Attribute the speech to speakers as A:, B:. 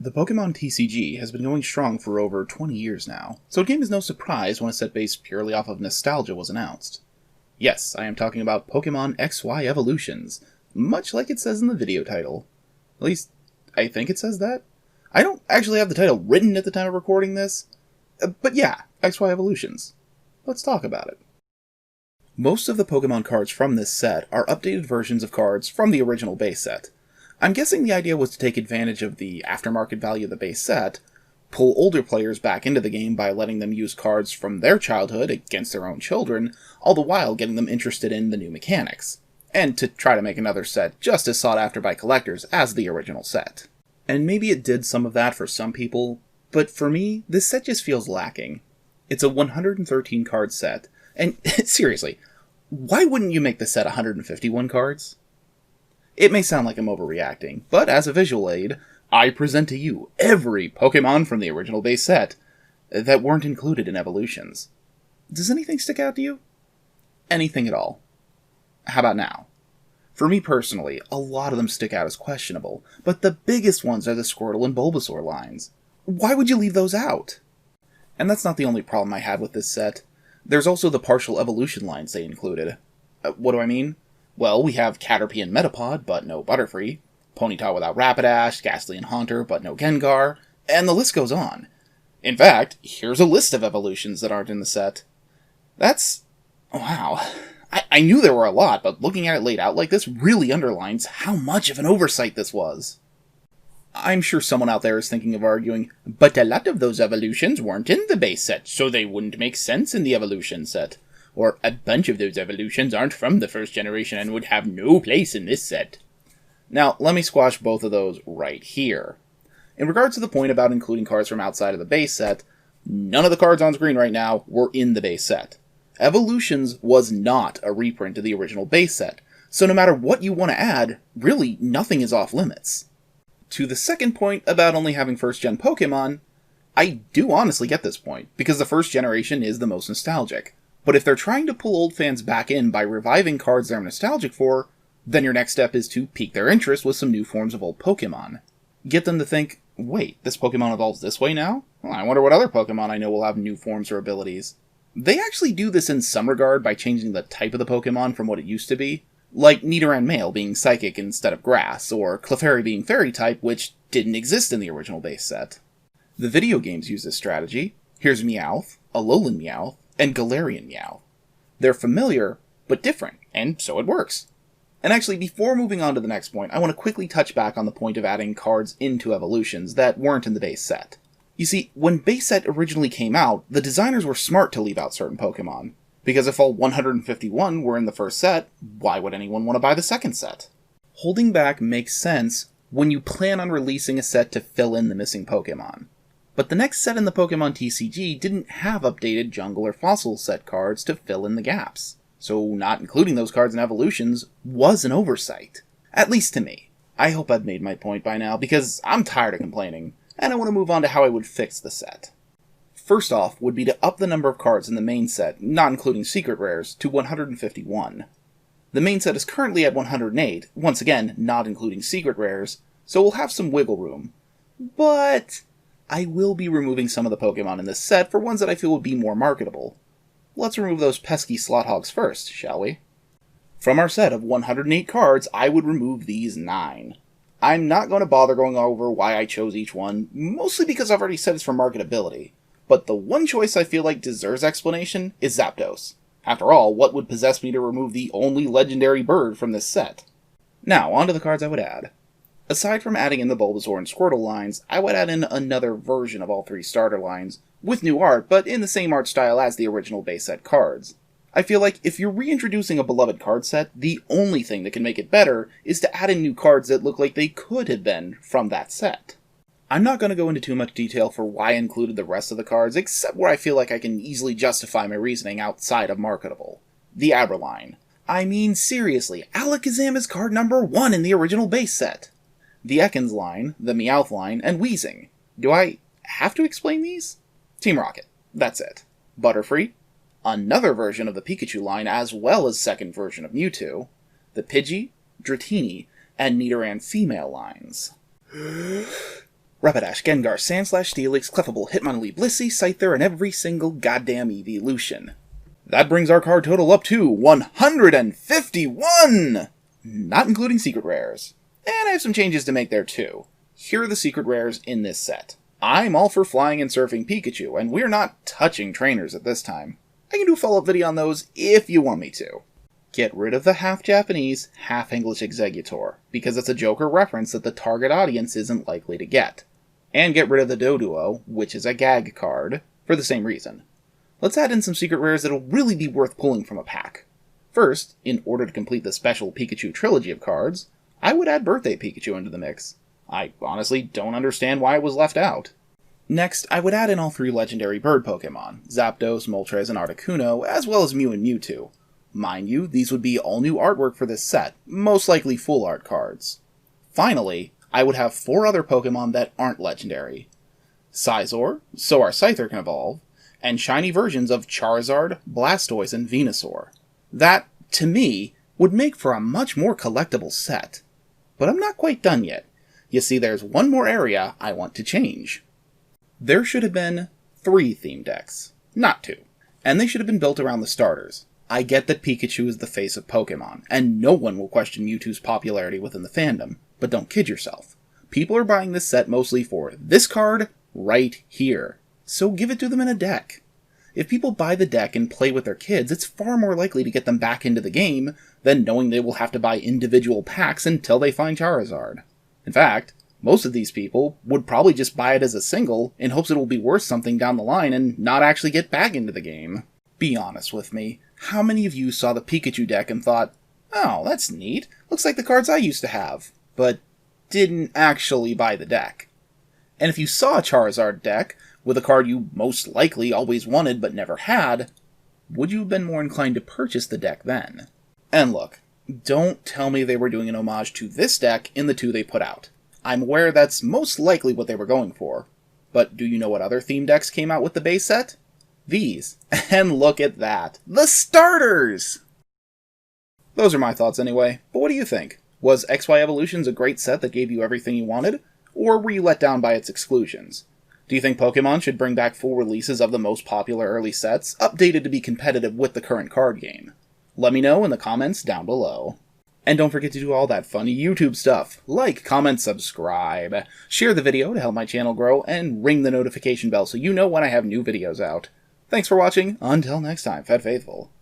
A: The Pokémon TCG has been going strong for over 20 years now, so a game is no surprise when a set based purely off of nostalgia was announced. Yes, I am talking about Pokémon XY Evolutions, much like it says in the video title. At least, I think it says that. I don't actually have the title written at the time of recording this, but yeah, XY Evolutions. Let's talk about it. Most of the Pokémon cards from this set are updated versions of cards from the original base set. I'm guessing the idea was to take advantage of the aftermarket value of the base set, pull older players back into the game by letting them use cards from their childhood against their own children, all the while getting them interested in the new mechanics, and to try to make another set just as sought after by collectors as the original set. And maybe it did some of that for some people, but for me, this set just feels lacking. It's a 113 card set, and seriously, why wouldn't you make the set 151 cards? It may sound like I'm overreacting, but as a visual aid, I present to you every Pokémon from the original base set that weren't included in Evolutions. Does anything stick out to you? Anything at all? How about now? For me personally, a lot of them stick out as questionable, but the biggest ones are the Squirtle and Bulbasaur lines. Why would you leave those out? And that's not the only problem I had with this set. There's also the partial evolution lines they included. What do I mean? Well, we have Caterpie and Metapod, but no Butterfree, Ponyta without Rapidash, Ghastly and Haunter, but no Gengar, and the list goes on. In fact, here's a list of evolutions that aren't in the set. That's... wow. I knew there were a lot, but looking at it laid out like this really underlines how much of an oversight this was. I'm sure someone out there is thinking of arguing, but a lot of those evolutions weren't in the base set, so they wouldn't make sense in the evolution set. Or a bunch of those evolutions aren't from the first generation and would have no place in this set. Now, let me squash both of those right here. In regards to the point about including cards from outside of the base set, none of the cards on screen right now were in the base set. Evolutions was not a reprint of the original base set, so no matter what you want to add, really nothing is off limits. To the second point about only having first-gen Pokémon, I do honestly get this point, because the first generation is the most nostalgic. But if they're trying to pull old fans back in by reviving cards they're nostalgic for, then your next step is to pique their interest with some new forms of old Pokémon. Get them to think, wait, this Pokémon evolves this way now? Well, I wonder what other Pokémon I know will have new forms or abilities. They actually do this in some regard by changing the type of the Pokémon from what it used to be, like Nidoran Male being Psychic instead of Grass, or Clefairy being Fairy type, which didn't exist in the original base set. The video games use this strategy. Here's Meowth, Alolan Meowth, and Galarian Meow. They're familiar, but different, and so it works. And actually, before moving on to the next point, I want to quickly touch back on the point of adding cards into evolutions that weren't in the base set. You see, when base set originally came out, the designers were smart to leave out certain Pokémon, because if all 151 were in the first set, why would anyone want to buy the second set? Holding back makes sense when you plan on releasing a set to fill in the missing Pokémon. But the next set in the Pokémon TCG didn't have updated Jungle or Fossil set cards to fill in the gaps, so not including those cards in Evolutions was an oversight. At least to me. I hope I've made my point by now, because I'm tired of complaining, and I want to move on to how I would fix the set. First off would be to up the number of cards in the main set, not including secret rares, to 151. The main set is currently at 108, once again, not including secret rares, so we'll have some wiggle room. But I will be removing some of the Pokémon in this set for ones that I feel would be more marketable. Let's remove those pesky slot hogs first, shall we? From our set of 108 cards, I would remove these 9. I'm not going to bother going over why I chose each one, mostly because I've already said it's for marketability. But the one choice I feel like deserves explanation is Zapdos. After all, what would possess me to remove the only legendary bird from this set? Now, onto the cards I would add. Aside from adding in the Bulbasaur and Squirtle lines, I would add in another version of all 3 starter lines, with new art, but in the same art style as the original base set cards. I feel like if you're reintroducing a beloved card set, the only thing that can make it better is to add in new cards that look like they could have been from that set. I'm not going to go into too much detail for why I included the rest of the cards, except where I feel like I can easily justify my reasoning outside of marketable. The Abra line. I mean, seriously, Alakazam is card number 1 in the original base set. The Ekans line, the Meowth line, and Weezing. Do I have to explain these? Team Rocket. That's it. Butterfree. Another version of the Pikachu line as well as second version of Mewtwo. The Pidgey, Dratini, and Nidoran female lines. Rapidash, Gengar, Sandslash, Steelix, Clefable, Hitmonlee, Blissey, Scyther, and every single goddamn evolution. That brings our card total up to 151! Not including secret rares. And I have some changes to make there too. Here are the secret rares in this set. I'm all for flying and surfing Pikachu, and we're not touching trainers at this time. I can do a follow-up video on those if you want me to. Get rid of the half-Japanese, half-English Exeggutor, because it's a Joker reference that the target audience isn't likely to get. And get rid of the Doduo, which is a gag card, for the same reason. Let's add in some secret rares that'll really be worth pulling from a pack. First, in order to complete the special Pikachu trilogy of cards, I would add Birthday Pikachu into the mix. I honestly don't understand why it was left out. Next, I would add in all 3 legendary bird Pokémon, Zapdos, Moltres, and Articuno, as well as Mew and Mewtwo. Mind you, these would be all new artwork for this set, most likely full art cards. Finally, I would have 4 other Pokémon that aren't legendary. Scizor, so our Scyther can evolve, and shiny versions of Charizard, Blastoise, and Venusaur. That, to me, would make for a much more collectible set. But I'm not quite done yet. You see, there's one more area I want to change. There should have been 3 theme decks, not 2. And they should have been built around the starters. I get that Pikachu is the face of Pokémon, and no one will question Mewtwo's popularity within the fandom, but don't kid yourself. People are buying this set mostly for this card right here, so give it to them in a deck. If people buy the deck and play with their kids, it's far more likely to get them back into the game than knowing they will have to buy individual packs until they find Charizard. In fact, most of these people would probably just buy it as a single in hopes it will be worth something down the line and not actually get back into the game. Be honest with me, how many of you saw the Pikachu deck and thought, oh, that's neat, looks like the cards I used to have, but didn't actually buy the deck? And if you saw a Charizard deck with a card you most likely always wanted but never had, would you have been more inclined to purchase the deck then? And look, don't tell me they were doing an homage to this deck in the 2 they put out. I'm aware that's most likely what they were going for. But do you know what other theme decks came out with the base set? These. And look at that. The starters! Those are my thoughts anyway, but what do you think? Was XY Evolutions a great set that gave you everything you wanted? Or were you let down by its exclusions? Do you think Pokémon should bring back full releases of the most popular early sets, updated to be competitive with the current card game? Let me know in the comments down below. And don't forget to do all that funny YouTube stuff. Like, comment, subscribe. Share the video to help my channel grow, and ring the notification bell so you know when I have new videos out. Thanks for watching. Until next time, Fed Faithful.